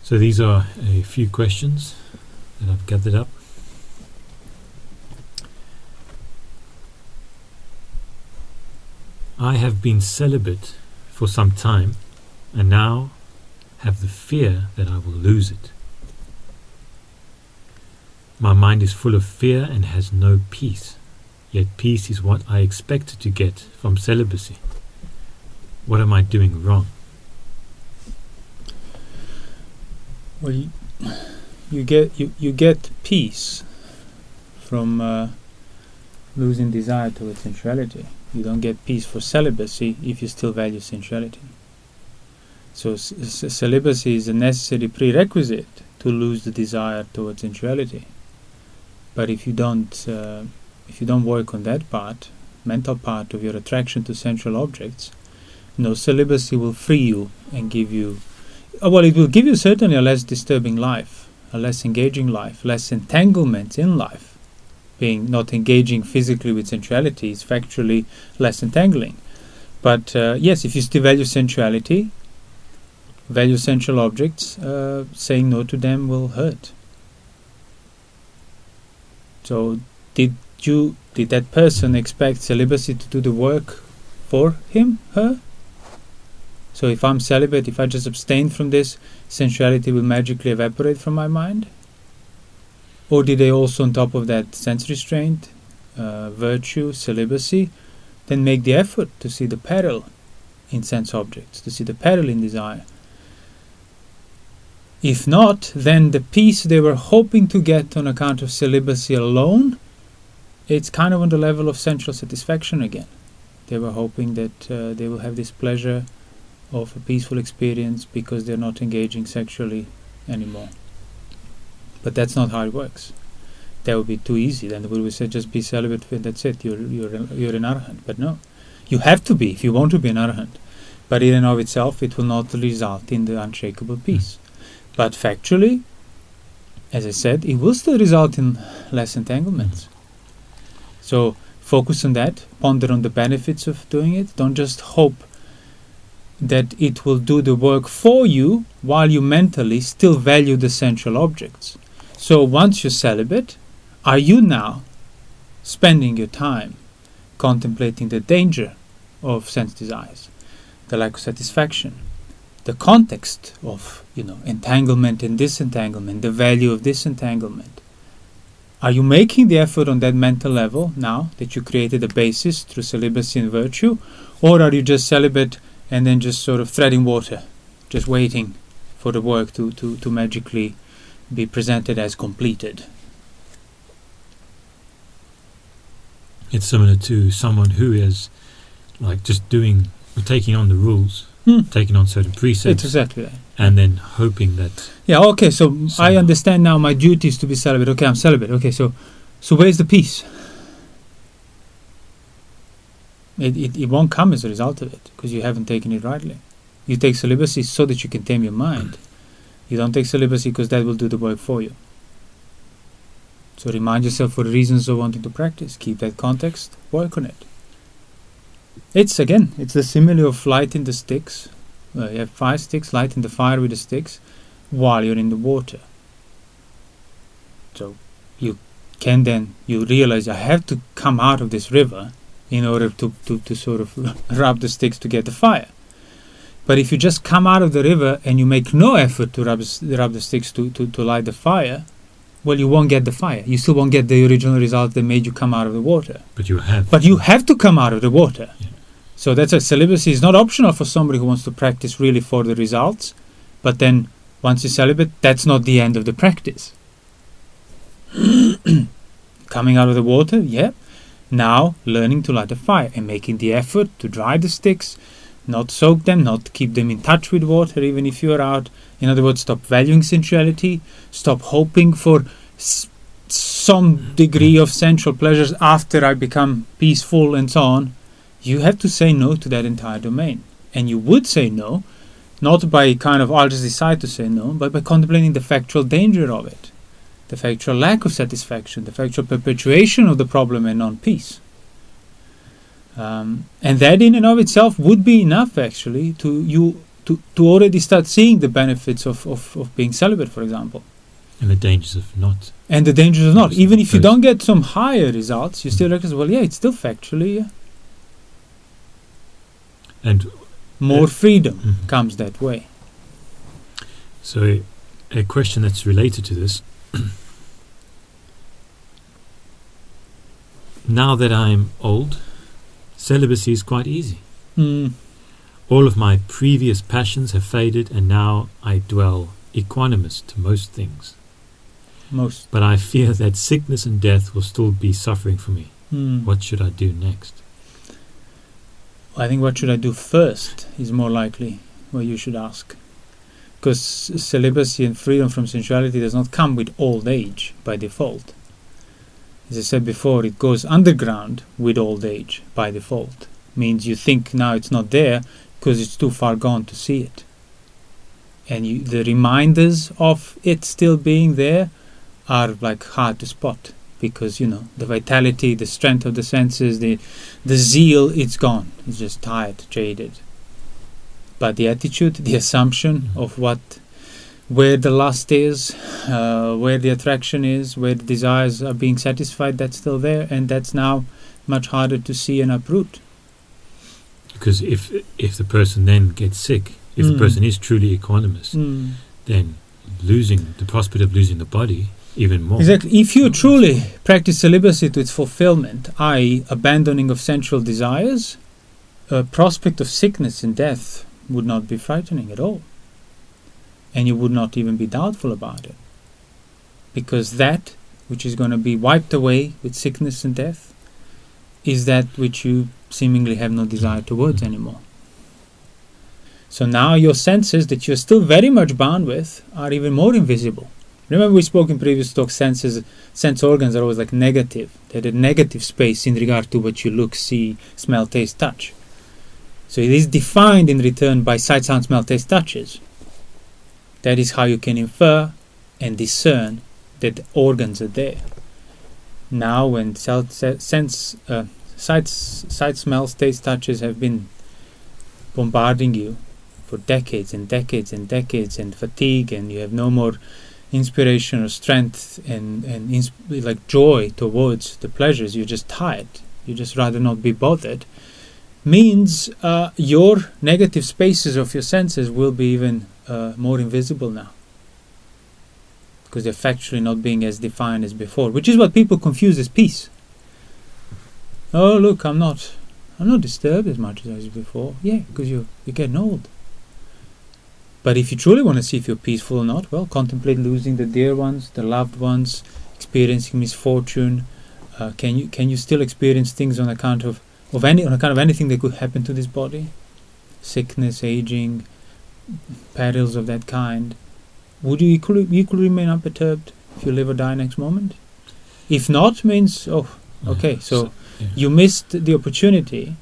So these are a few questions that I've gathered up. I have been celibate for some time and now have the fear that I will lose it. My mind is full of fear and has no peace, yet peace is what I expected to get from celibacy. What am I doing wrong? Well, you get peace from losing desire towards sensuality. You don't get peace for celibacy if you still value sensuality. So celibacy is a necessary prerequisite to lose the desire towards sensuality. But if you don't work on that part, mental part of your attraction to sensual objects, celibacy will free you and give you. Well, it will give you certainly a less disturbing life, a less engaging life, less entanglements in life. Being not engaging physically with sensuality is factually less entangling. But yes, if you still value sensuality, value sensual objects, saying no to them will hurt. So did that person expect celibacy to do the work for him, her? So if I'm celibate, if I just abstain from this, sensuality will magically evaporate from my mind? Or did they also, on top of that sense restraint, virtue, celibacy, then make the effort to see the peril in sense objects, to see the peril in desire? If not, then the peace they were hoping to get on account of celibacy alone, it's kind of on the level of sensual satisfaction again. They were hoping that they will have this pleasure of a peaceful experience because they're not engaging sexually anymore. But that's not how it works. That would be too easy. Then we would say just be celibate and that's it. You're an arahant. But no, you have to be if you want to be an arahant. But in and of itself, it will not result in the unshakable peace. But factually, as I said, it will still result in less entanglements. So focus on that. Ponder on the benefits of doing it. Don't just hope that it will do the work for you while you mentally still value the sensual objects. So once you're celibate, are you now spending your time contemplating the danger of sense desires, the lack of satisfaction, the context of entanglement and disentanglement, the value of disentanglement? Are you making the effort on that mental level now that you created a basis through celibacy and virtue, or are you just celibate and then just sort of treading water, just waiting for the work to magically be presented as completed? It's similar to someone who is like just taking on the rules, taking on certain precepts. It's exactly that. And then hoping that... Yeah, okay, so I understand now my duty is to be celibate. Okay, I'm celibate. Okay, so where's the peace? It won't come as a result of it, because you haven't taken it rightly. You take celibacy so that you can tame your mind. You don't take celibacy because that will do the work for you. So remind yourself for the reasons of wanting to practice. Keep that context, work on it. It's the simile of lighting the sticks. You have 5 sticks, lighting the fire with the sticks while you're in the water. So you realize I have to come out of this river in order to sort of rub the sticks to get the fire. But if you just come out of the river and you make no effort to rub the sticks to light the fire, well, you won't get the fire. You still won't get the original result that made you come out of the water. But you have to come out of the water. Yeah. So that's a celibacy is not optional for somebody who wants to practice really for the results. But then once you're celibate, that's not the end of the practice. Coming out of the water, yeah. Now learning to light a fire and making the effort to dry the sticks, not soak them, not keep them in touch with water even if you're out. In other words, stop valuing sensuality, stop hoping for some degree of sensual pleasures after I become peaceful and so on. You have to say no to that entire domain. And you would say no, not by I'll just decide to say no, but by contemplating the factual danger of it, the factual lack of satisfaction, the factual perpetuation of the problem and non-peace. And that in and of itself would be enough actually to to already start seeing the benefits of being celibate, for example. And the dangers of not. And the dangers of not. Absolutely. Even if you don't get some higher results, you still recognize, well, yeah, it's still factually, yeah. And More freedom comes that way. so a question that's related to this. Now that I'm old, celibacy is quite easy. All of my previous passions have faded, and now I dwell equanimous to most things. But I fear that sickness and death will still be suffering for me. What should I do next? I think what should I do first is more likely what you should ask. Because celibacy and freedom from sensuality does not come with old age by default. As I said before, it goes underground with old age by default. Means you think now it's not there because it's too far gone to see it. And the reminders of it still being there are like hard to spot. Because, the vitality, the strength of the senses, the zeal, it's gone. It's just tired, jaded. But the attitude, the assumption of where the lust is, where the attraction is, where the desires are being satisfied, that's still there, and that's now much harder to see and uproot. Because if the person then gets sick, if the person is truly equanimous, then the prospect of losing the body even more. Exactly. If you truly practice celibacy to its fulfillment, i.e. abandoning of sensual desires, a prospect of sickness and death would not be frightening at all. And you would not even be doubtful about it. Because that which is going to be wiped away with sickness and death is that which you seemingly have no desire towards anymore. So now your senses that you're still very much bound with are even more invisible. Remember we spoke in previous talks, sense organs are always like negative. They're the negative space in regard to what you look, see, smell, taste, touch. So it is defined in return by sight, sound, smell, taste, touches. That is how you can infer and discern that the organs are there. Now when sight, smells, taste, touches have been bombarding you for decades and decades and decades, and fatigue, and you have no more inspiration or strength and like joy towards the pleasures, you're just tired, you just rather not be bothered, means your negative spaces of your senses will be even more invisible now, because they're factually not being as defined as before, which is what people confuse as peace. Oh look, I'm not disturbed as much as I was before. Yeah, because you're getting old. But if you truly want to see if you're peaceful or not, well, contemplate losing the dear ones, the loved ones, experiencing misfortune. Can you still experience things on account of anything that could happen to this body? Sickness, aging, perils of that kind. Would you equally remain unperturbed if you live or die next moment? If not, means, you missed the opportunity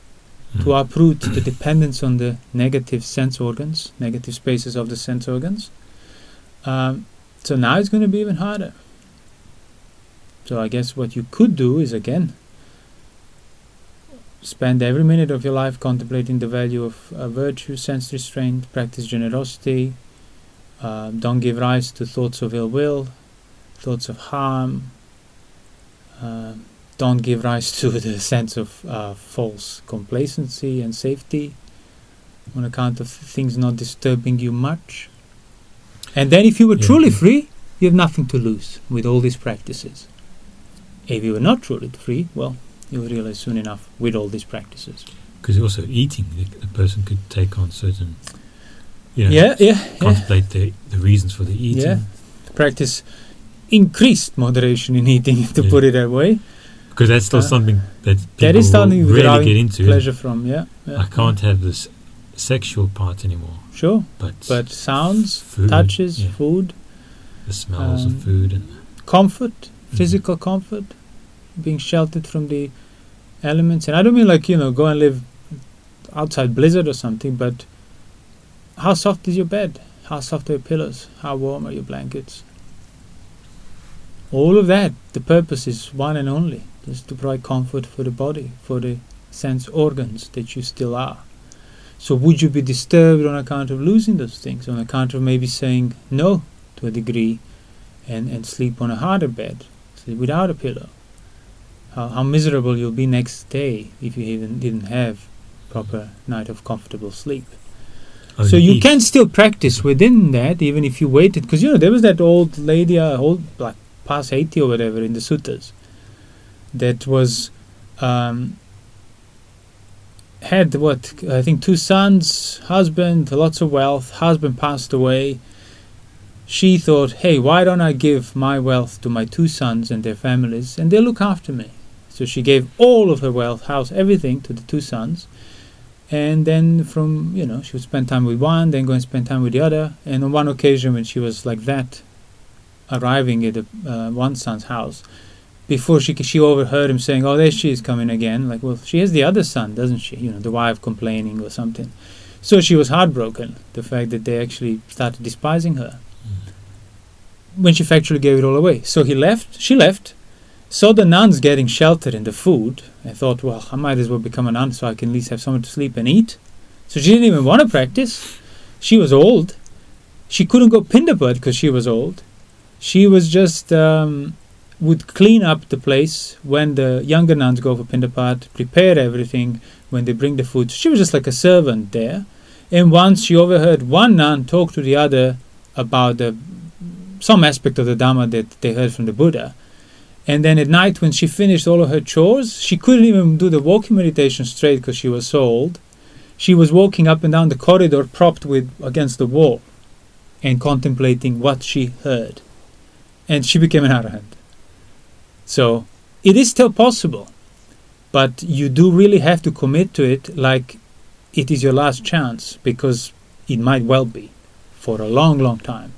to uproot the dependence on the negative sense organs, negative spaces of the sense organs. So now it's going to be even harder. So I guess what you could do is, again, spend every minute of your life contemplating the value of virtue, sense restraint, practice generosity. Don't give rise to thoughts of ill will, thoughts of harm. Don't give rise to the sense of false complacency and safety on account of things not disturbing you much. And then if you were truly free, you have nothing to lose with all these practices. If you were not truly free, well, you'll realize soon enough with all these practices. Because also eating, the person could take on certain, contemplate the reasons for the eating. Yeah, practice increased moderation in eating, to put it that way. Because that's still something that that people is something really get into. Pleasure from, I can't have this sexual part anymore. Sure, but sounds, food, touches, food, the smells of food, and comfort, physical comfort, being sheltered from the elements. And I don't mean like go and live outside blizzard or something, but how soft is your bed? How soft are your pillows? How warm are your blankets? All of that, the purpose is one and only, just to provide comfort for the body, for the sense organs that you still are. So would you be disturbed on account of losing those things, on account of maybe saying no to a degree and sleep on a harder bed, sleep without a pillow? How miserable you'll be next day if you even didn't have proper night of comfortable sleep. So you can still practice within that, even if you waited. Because, there was that old lady, like past 80 or whatever, in the suttas, that was, had, I think 2 sons, husband, lots of wealth, husband passed away. She thought, hey, why don't I give my wealth to my 2 sons and their families, and they'll look after me. So she gave all of her wealth, house, everything to the 2 sons. And then she would spend time with one, then go and spend time with the other. And on one occasion when she was like that, arriving at one son's house, before she overheard him saying, oh, there she is coming again. Like, well, she has the other son, doesn't she? The wife complaining or something. So she was heartbroken, the fact that they actually started despising her. When she factually gave it all away. So she left, saw the nuns getting shelter in the food, and thought, well, I might as well become a nun so I can at least have somewhere to sleep and eat. So she didn't even want to practice. She was old. She couldn't go pindapat because she was old. She was just, would clean up the place when the younger nuns go for pindapat, prepare everything when they bring the food. She was just like a servant there. And once she overheard one nun talk to the other about some aspect of the Dhamma that they heard from the Buddha. And then at night, when she finished all of her chores, she couldn't even do the walking meditation straight because she was so old. She was walking up and down the corridor propped against the wall and contemplating what she heard. And she became an arahant. So it is still possible, but you do really have to commit to it like it is your last chance, because it might well be for a long, long time.